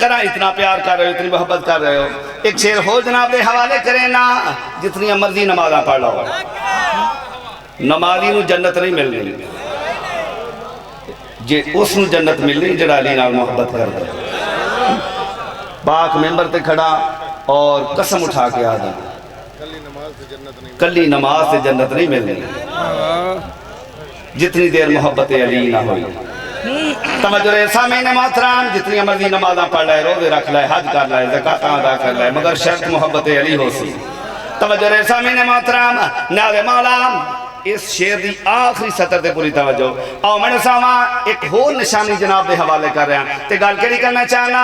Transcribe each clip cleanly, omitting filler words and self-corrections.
طرح اتنا پیار کر رہے ہو، اتنی محبت کر رہے ہو، ایک شیر ہو جناب دے حوالے کریں نا، جتنی مرضی نمازاں پڑھ لو، نمازی نو جنت نہیں مل گئی، جے اس نو جنت مل گئی جڑا علی نال محبت کر رہے پاک ممبر تے کھڑا اور قسم اٹھا کے آدھا کلی نماز سے جنت نہیں مل گئی جتنی دیر محبت علی نہ ہوئی۔ توجہ رہے سامعین محترم، جتنی مرضی نمازاں پڑھ لائے، روزے رکھ لائے، حج کر لائے، زکاة ادا کر لائے، مگر شرط محبت علی ہو سی۔ توجہ رہے سامعین محترم، نیاز مولا اس شیر دی آخری سطر دے پوری توجہ او میں نے ساما ایک ہو نشانی جناب دے حوالے کر رہے ہیں تے گل کری کرنا چاہنا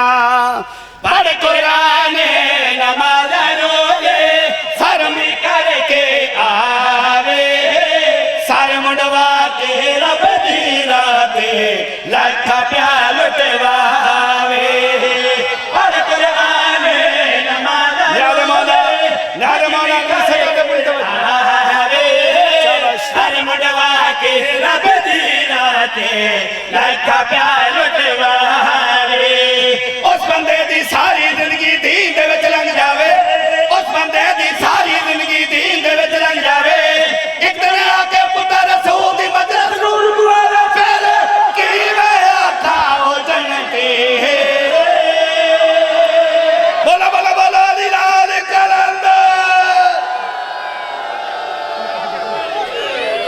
پڑھ قرآن نماز روزے فرمی کر کے آوے سار منڈوا کے رب دی راتے لکھا پیال اٹھواوے پڑھ قرآن نماز روزے نیاز مولا کی سطر دے پوری توجہ رب دیراتے لکھا پیار اٹھوارے اس بندے دی ساری زندگی